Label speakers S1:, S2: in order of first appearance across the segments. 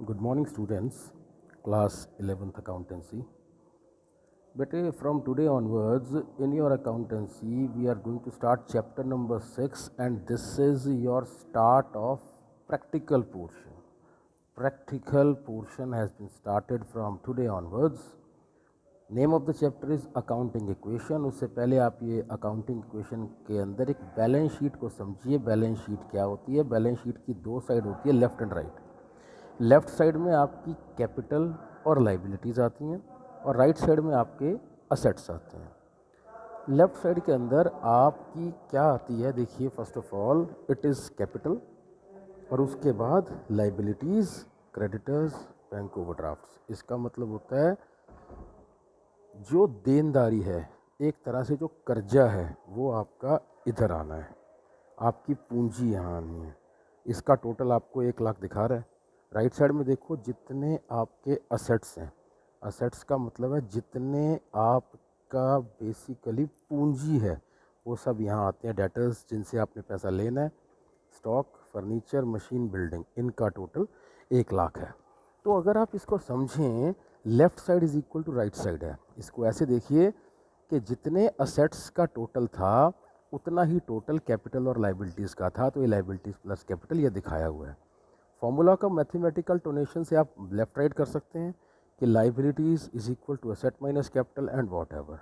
S1: Good morning, students. Class 11th accountancy. But from today onwards, in your accountancy, we are going to start chapter number 6, and this is your start of practical portion. Practical portion has been started from today onwards. Name of the chapter is accounting equation. उससे पहले आप ये accounting equation के अंदर एक balance sheet को समझिए. Balance sheet क्या होती है? बैलेंस शीट की दो साइड होती है, left and right. Left side में आपकी कैपिटल और लाइबिलिटीज़ आती हैं और राइट साइड में आपके असेट्स आते हैं. लेफ़्ट साइड के अंदर आपकी क्या आती है? देखिए, first of all it is capital और उसके बाद लाइबिलिटीज़, क्रेडिटर्स, बैंक ओवरड्राफ्ट्स. इसका मतलब होता है जो देनदारी है, एक तरह से जो कर्जा है, वो आपका इधर आना है. आपकी पूंजी यहाँ आनी है. इसका टोटल आपको 1 लाख दिखा रहा है. राइट साइड में देखो जितने आपके असेट्स हैं. असेट्स का मतलब है जितने आपका बेसिकली पूंजी है वो सब यहाँ आते हैं. डेटर्स जिनसे आपने पैसा लेना है, स्टॉक, फर्नीचर, मशीन, बिल्डिंग, इनका टोटल 1 लाख है. तो अगर आप इसको समझें, left side is equal to right side है. इसको ऐसे देखिए कि जितने असेट्स का टोटल था उतना ही टोटल कैपिटल और लाइबिलिटीज़ का था. तो ये लाइबिलिटीज़ प्लस कैपिटल ये दिखाया हुआ है. फॉर्मूला का मैथमेटिकल टोनेशन से आप लेफ्ट राइट कर सकते हैं कि liabilities is equal to asset minus capital and whatever.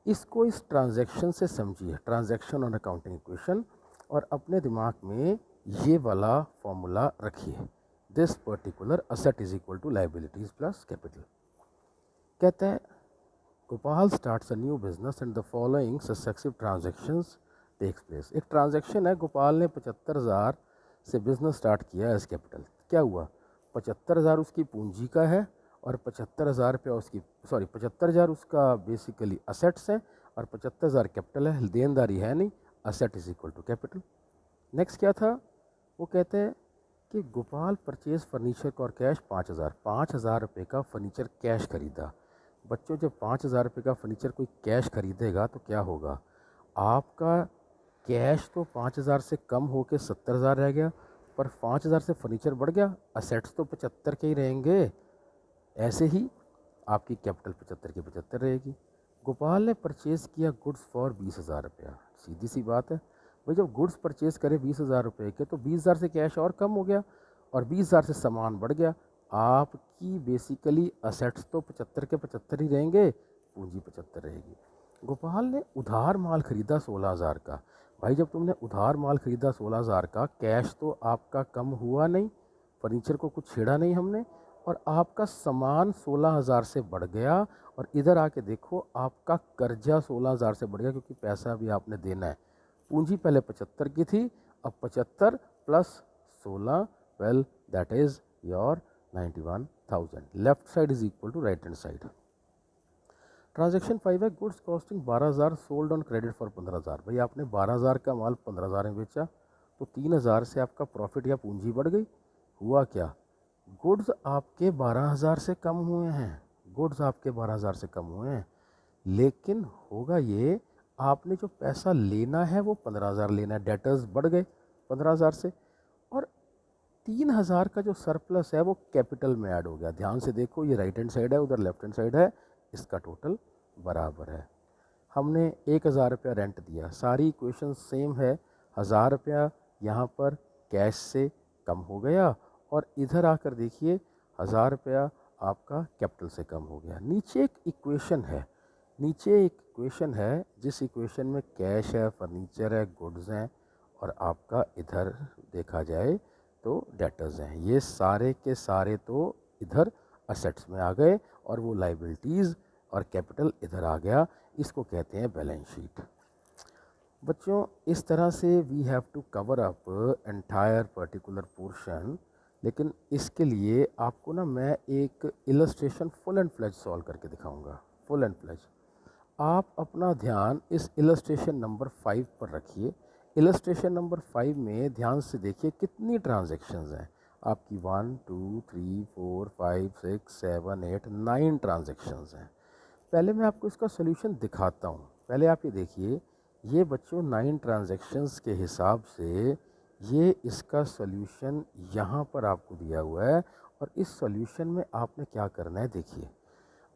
S1: इसको इस ट्रांजैक्शन से समझिए, ट्रांजैक्शन ऑन अकाउंटिंग इक्वेशन, और अपने दिमाग में ये वाला फॉर्मूला रखिए. This particular asset is equal to liabilities plus capital. कहता है Gopal starts a new business and the following successive transactions takes place. एक ट्रांजैक्शन है, गोपाल ने 75,000 से बिज़नेस स्टार्ट किया एज कैपिटल. क्या हुआ? 75,000 उसकी पूंजी का है और 75,000 रुपया उसकी 75,000 उसका बेसिकली असेट्स हैं और 75,000 कैपिटल है. देनदारी है नहीं. Asset is equal to capital. Next क्या था? वो कहते हैं कि गोपाल परचेज फर्नीचर और कैश 5,000 रुपये का फर्नीचर कैश खरीदा. बच्चों, जब 5,000 रुपये का फर्नीचर कोई कैश खरीदेगा तो क्या होगा? आपका कैश तो 5,000 से कम होकर 70,000 रह गया, पर 5,000 से फर्नीचर बढ़ गया. असेट्स तो 75 के ही रहेंगे. ऐसे ही आपकी कैपिटल 75 की 75 रहेगी. गोपाल ने परचेज़ किया गुड्स फॉर 20,000 रुपया. सीधी सी बात है भाई, जब गुड्स परचेज़ करे 20,000 रुपये के तो 20,000 से कैश और कम हो गया और 20,000 से सामान बढ़ गया. आपकी बेसिकली असेट्स तो 75 के 75 ही रहेंगे, पूंजी 75 रहेगी. गोपाल ने उधार माल खरीदा 16,000 का. भाई, जब तुमने उधार माल खरीदा 16,000 का, कैश तो आपका कम हुआ नहीं, फर्नीचर को कुछ छेड़ा नहीं हमने, और आपका सामान 16,000 से बढ़ गया. और इधर आके देखो आपका कर्जा 16,000 से बढ़ गया क्योंकि पैसा भी आपने देना है. पूंजी पहले 75 की थी, अब 75 plus 16, well that is your 91,000. Left side is equal to right hand side. Transaction 5 है, goods costing 12,000 sold on credit for 15,000. भाई, आपने 12,000 का माल 15,000 में बेचा तो 3,000 से आपका प्रॉफिट या पूंजी बढ़ गई. हुआ क्या? गुड्स आपके 12,000 से कम हुए हैं. गुड्स आपके 12,000 से कम हुए हैं, लेकिन होगा ये, आपने जो पैसा लेना है वो 15,000 लेना है. डेटर्स बढ़ गए 15,000 से, और 3,000 का जो सरप्लस है वो कैपिटल में ऐड हो गया. ध्यान से देखो, ये राइट हैंड साइड है, उधर लेफ्ट हैंड साइड है. इसका टोटल बराबर है. हमने 1,000 रुपया रेंट दिया. सारी इक्वेशन सेम है. 1,000 रुपया यहाँ पर कैश से कम हो गया और इधर आकर देखिए 1,000 रुपया आपका कैपिटल से कम हो गया. नीचे एक इक्वेशन है, जिस इक्वेशन में कैश है, फर्नीचर है, गुड्स हैं, और आपका इधर देखा जाए तो डेटर्स हैं. ये सारे के सारे तो इधर असेट्स में आ गए और वो लाइबिलिटीज़ और कैपिटल इधर आ गया. इसको कहते हैं बैलेंस शीट. बच्चों, इस तरह से we have to cover up entire particular portion. लेकिन इसके लिए आपको ना मैं एक illustration full and fledge solve करके दिखाऊंगा. Full and fledge. आप अपना ध्यान इस इलस्ट्रेशन नंबर 5 पर रखिए. इलस्ट्रेशन नंबर 5 में ध्यान से देखिए कितनी ट्रांजैक्शंस हैं. आपकी 1 2 3 4 5 6 7 8 9 ट्रांजैक्शंस हैं. पहले मैं आपको इसका सोल्यूशन दिखाता हूँ. पहले आप ये देखिए, ये बच्चों 9 ट्रांजैक्शंस के हिसाब से ये इसका सॉल्यूशन यहाँ पर आपको दिया हुआ है और इस सॉल्यूशन में आपने क्या करना है देखिए।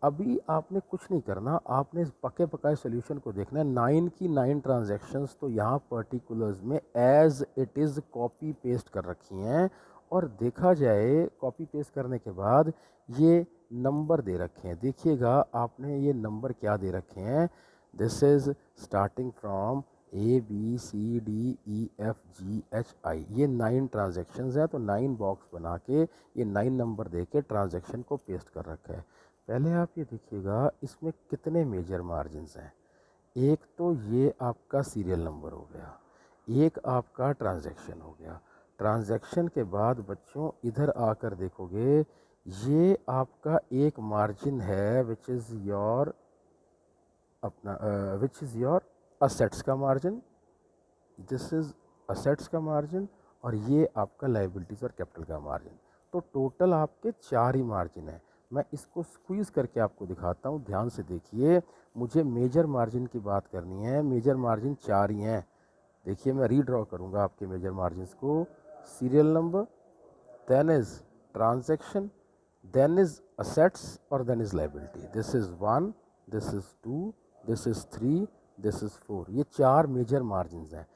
S1: अभी आपने कुछ नहीं करना, आपने इस पके पकाए सॉल्यूशन को देखना है। 9 की 9 ट्रांजैक्शंस तो यहाँ पर्टिकुलर्स में as it is copy paste कर रखी हैं और देखा जाए कॉपी पेस्ट करने के बाद ये नंबर दे रखे हैं। देखिएगा आपने ये नंबर क्या दे रखे हैं, this is starting from ABCDEFGHI। ये 9 ट्रांजैक्शंस हैं तो 9 बॉक्स बना के ये 9 नंबर दे के ट्रांजैक्शन को पेस्ट कर रखा है। पहले आप ये देखिएगा इसमें कितने मेजर मार्जिन्स हैं। एक तो ये आपका सीरियल नंबर हो गया, एक आपका ट्रांजैक्शन हो गया। ट्रांजैक्शन के बाद बच्चों इधर आकर देखोगे ये आपका एक मार्जिन है विच इज़ योर असेट्स का मार्जिन, दिस इज़ असेट्स का मार्जिन और ये आपका लाइबिलिटीज़ और कैपिटल का मार्जिन। तो टोटल आपके 4 ही मार्जिन है। मैं इसको स्क्वीज़ करके आपको दिखाता हूँ, ध्यान से देखिए। मुझे मेजर मार्जिन की बात करनी है, मेजर मार्जिन 4 ही हैं। देखिए मैं रीड्रॉ करूँगा आपके मेजर मार्जिन्स को। Serial number, then is transaction, then is assets और then is liability. This is 1, this is 2, this is 3, this is 4। ये 4 मेजर मार्जिन्स हैं।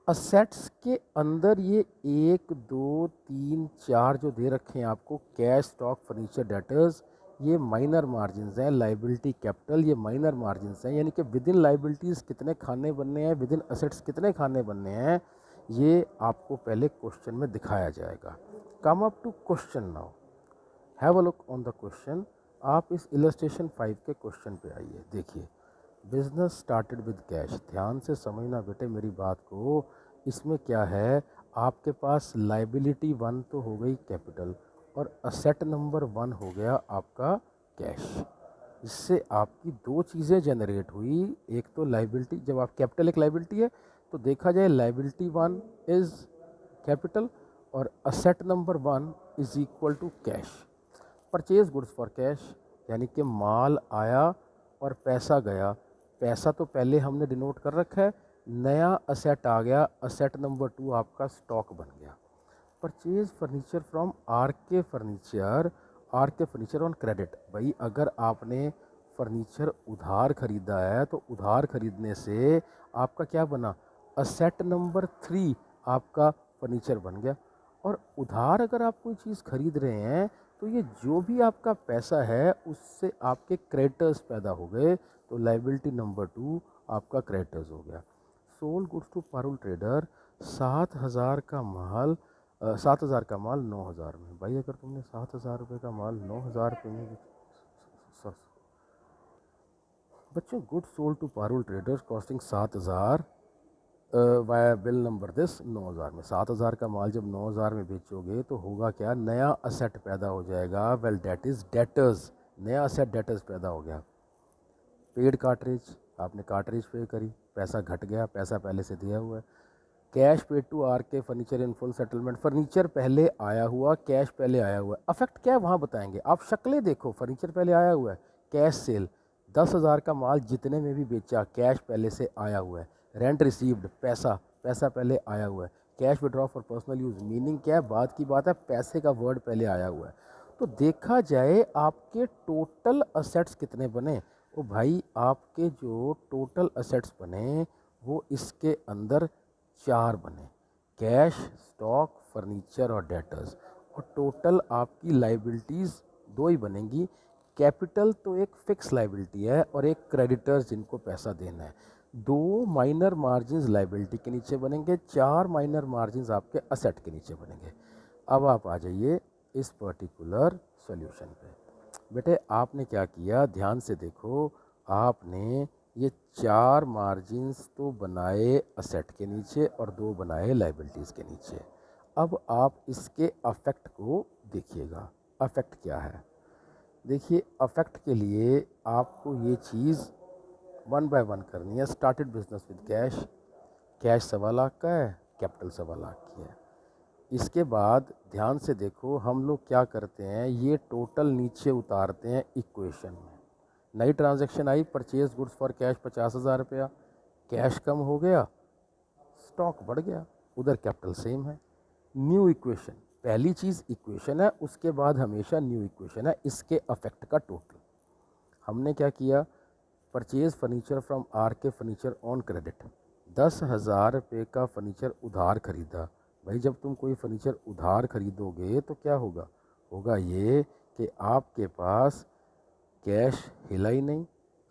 S1: असेट्स के अंदर ये 1 2 3 4 जो दे रखे हैं आपको, कैश, स्टॉक, फर्नीचर, डेटर्स, ये माइनर मार्जिन्स हैं। लाइबिलिटी, कैपिटल, ये माइनर मार्जिन्स हैं। यानी कि विद इन लाइबिलिटीज़ कितने खाने बनने हैं, विद इन असेट्स कितने खाने बनने हैं, ये आपको पहले क्वेश्चन में दिखाया जाएगा। Come up to question now, have a look on the question. आप इस इलस्ट्रेशन 5 के क्वेश्चन पे आइए। देखिए बिजनेस स्टार्टेड विद कैश। ध्यान से समझना बेटे मेरी बात को। इसमें क्या है, आपके पास लाइबिलिटी 1 तो हो गई कैपिटल और असेट नंबर 1 हो गया आपका कैश। इससे आपकी दो चीज़ें जनरेट हुई। एक तो लाइबिलिटी, जब आप कैपिटल एक लाइबिलिटी है तो देखा जाए लाइबिलिटी 1 इज़ कैपिटल और asset number 1 is equal to cash. Purchase goods for cash, यानी कि माल आया और पैसा गया। पैसा तो पहले हमने डिनोट कर रखा है, नया असेट आ गया, असेट नंबर 2 आपका स्टॉक बन गया। परचेज फर्नीचर फ्रॉम आर के फर्नीचर ऑन क्रेडिट। भाई अगर आपने फर्नीचर उधार ख़रीदा है तो उधार ख़रीदने से आपका क्या बना, असेट नंबर 3 आपका फर्नीचर बन गया। और उधार अगर आप कोई चीज़ खरीद रहे हैं तो ये जो भी आपका पैसा है उससे आपके क्रेडिटर्स पैदा हो गए, तो लाइबिलिटी नंबर 2 आपका क्रेडिटर्स हो गया। Sold goods to Parul trader, 7,000 का माल 9,000 में। भाई अगर तुमने 7,000 रुपये का माल 9,000 रुपये में बच्चों, goods sold to Parul traders costing 7,000 via bill number this 9,000 में। 7,000 का माल जब 9,000 में बेचोगे तो होगा क्या, नया असेट पैदा हो जाएगा। वेल डेट इज़ डेटर्स, नया असेट डेटर्स पैदा हो गया। पेड कार्ट्रेज, आपने कार्ट्रेज पे करी, पैसा घट गया, पैसा पहले से दिया हुआ है। कैश पेड टू आर के furniture in full settlement, furniture पहले आया हुआ, कैश पहले आया हुआ है। अफेक्ट क्या है वहाँ बताएंगे, आप शक्लें देखो। फर्नीचर पहले आया हुआ है, कैश सेल, 10,000 का माल जितने में भी बेचा कैश पहले से आया हुआ है। रेंट रिसीव्ड, पैसा पहले आया हुआ है। Cash withdraw for personal use, meaning क्या है, बात की बात है, पैसे का वर्ड पहले आया हुआ है। तो देखा जाए आपके टोटल असेट्स कितने बने, ओ भाई आपके जो टोटल असेट्स बने वो इसके अंदर 4 बने, कैश, स्टॉक, फर्नीचर और डेटर्स। और टोटल आपकी लाइबिलिटीज़ 2 ही बनेंगी। कैपिटल तो एक फिक्स लाइबिलिटी है और एक क्रेडिटर्स जिनको पैसा देना है। 2 माइनर मार्जिन्स लाइबिलिटी के नीचे बनेंगे, 4 माइनर मार्जिन्स आपके असेट के नीचे बनेंगे। अब आप आ जाइए इस पर्टिकुलर सॉल्यूशन पे। बेटे आपने क्या किया, ध्यान से देखो। आपने ये 4 मार्जिन्स तो बनाए असेट के नीचे और 2 बनाए लाइबिलिटीज़ के नीचे। अब आप इसके अफेक्ट को देखिएगा। अफेक्ट क्या है, देखिए अफेक्ट के लिए आपको ये चीज़ 1 बाय 1 करनी है। Started business with cash, cash 1.25 lakh का है, कैपिटल 1.25 लाख की है। इसके बाद ध्यान से देखो, हम लोग क्या करते हैं, ये टोटल नीचे उतारते हैं इक्वेशन में। नई transaction I, purchase goods for cash 50,000 रुपया, कैश कम हो गया, स्टॉक बढ़ गया। उधर कैपिटल सेम है। न्यू इक्वेशन, पहली चीज़ इक्वेशन है, उसके बाद हमेशा न्यू इक्वेशन है, इसके अफेक्ट का टोटल। हमने क्या किया, परचेज फर्नीचर फ्रॉम आर के फर्नीचर ऑन क्रेडिट, 10,000 रुपये का फर्नीचर उधार खरीदा। भाई जब तुम कोई फर्नीचर उधार खरीदोगे तो क्या होगा, होगा ये कि आपके पास कैश हिला ही नहीं,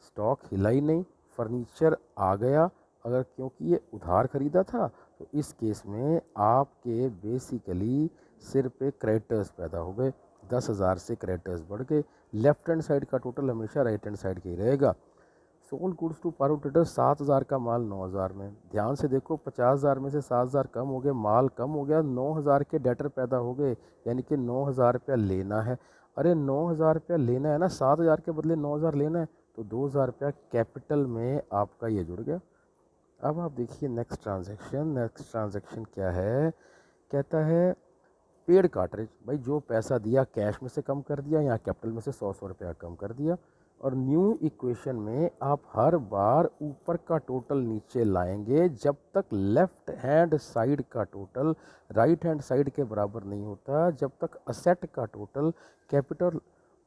S1: स्टॉक हिला ही नहीं, फर्नीचर आ गया। अगर क्योंकि ये उधार खरीदा था तो इस केस में आपके बेसिकली सिर पे क्रेडिटर्स पैदा हो गए, 10,000 से क्रेडिटर्स बढ़ गए। लेफ्ट हैंड साइड का टोटल हमेशा राइट हैंड साइड का ही रहेगा। Sold goods to Paro trader, 7,000 का माल 9,000 में। ध्यान से देखो, 50,000 में से 7,000 कम हो गए, माल कम हो गया, 9,000 के डेटर पैदा हो गए, यानी कि 9,000 रुपया लेना है। अरे 9,000 रुपया लेना है ना, 7,000 के बदले 9,000 लेना है, तो 2,000 रुपया कैपिटल में आपका ये जुड़ गया। अब आप देखिए नेक्स्ट ट्रांजैक्शन, नेक्स्ट ट्रांजैक्शन क्या है, कहता है पेड कार्टरेज। भाई जो पैसा दिया कैश में से कम कर दिया, यहाँ कैपिटल में से 100 रुपया कम कर दिया। और न्यू इक्वेशन में आप हर बार ऊपर का टोटल नीचे लाएंगे जब तक लेफ्ट हैंड साइड का टोटल राइट हैंड साइड के बराबर नहीं होता, जब तक असेट का टोटल कैपिटल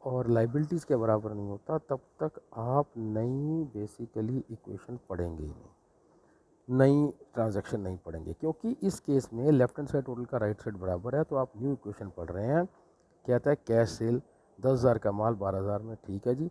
S1: और लाइबिलिटीज़ के बराबर नहीं होता, तब तक आप नई बेसिकली इक्वेशन पढ़ेंगे ही नहीं, नई ट्रांजैक्शन नहीं पढ़ेंगे। क्योंकि इस केस में लेफ्ट हैंड साइड टोटल का राइट साइड बराबर है, तो आप न्यू इक्वेशन पढ़ रहे हैं। कहता है कैश सेल, 10,000 का माल 12,000 में, ठीक है जी,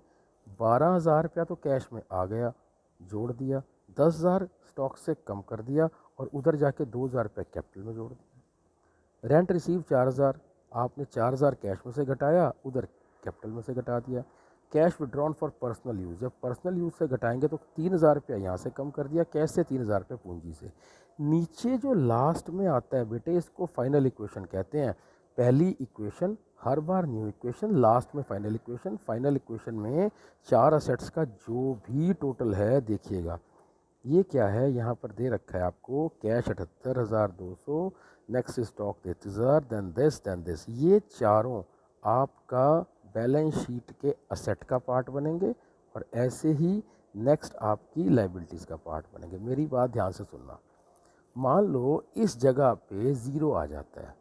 S1: 12,000 रुपया तो कैश में आ गया, जोड़ दिया, 10,000 स्टॉक से कम कर दिया और उधर जाके 2,000 रुपये कैपिटल में जोड़ दिया। रेंट रिसीव 4,000, आपने 4,000 कैश में से घटाया, उधर कैपिटल में से घटा दिया। Cash withdrawn for personal use, जब पर्सनल यूज़ से घटाएंगे तो 3,000 रुपया यहाँ से कम कर दिया, कैश से 3,000 रुपये पूंजी से। नीचे जो लास्ट में आता है बेटे, इसको फाइनल इक्वेशन कहते हैं। पहली इक्वेशन हर बार न्यू इक्वेशन, लास्ट में फाइनल इक्वेशन। फाइनल इक्वेशन में चार असेट्स का जो भी टोटल है देखिएगा, ये क्या है यहाँ पर दे रखा है आपको, cash 78,200, next stock 33,000, then this, ये चारों आपका बैलेंस शीट के असेट का पार्ट बनेंगे और ऐसे ही नेक्स्ट आपकी लाइबिलिटीज़ का पार्ट बनेंगे। मेरी बात ध्यान से सुनना, मान लो इस जगह पे ज़ीरो आ जाता है,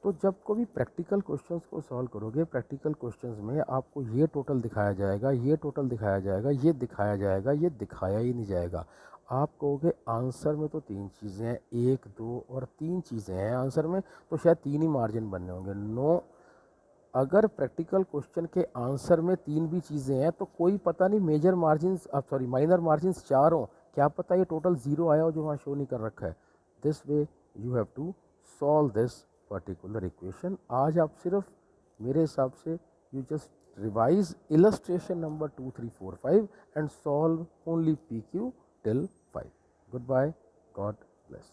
S1: तो जब कभी प्रैक्टिकल क्वेश्चंस को सॉल्व करोगे, प्रैक्टिकल क्वेश्चंस में आपको ये टोटल दिखाया जाएगा, ये टोटल दिखाया जाएगा, ये दिखाया जाएगा, ये दिखाया ही नहीं जाएगा। आप कहोगे आंसर में तो तीन चीज़ें हैं, 1, 2 और 3 चीज़ें हैं आंसर में, तो शायद 3 ही मार्जिन बनने होंगे। नो, अगर प्रैक्टिकल क्वेश्चन के आंसर में 3 भी चीज़ें हैं तो कोई पता नहीं major margin, sorry minor margin 4 हों, क्या पता ये टोटल 0 आया हो जो वहाँ शो नहीं कर रखा है। This way you have to solve this particular equation. आज आप सिर्फ मेरे हिसाब से you just revise illustration number 2, 3, 4, 5 and solve only PQ till 5. Goodbye. God bless.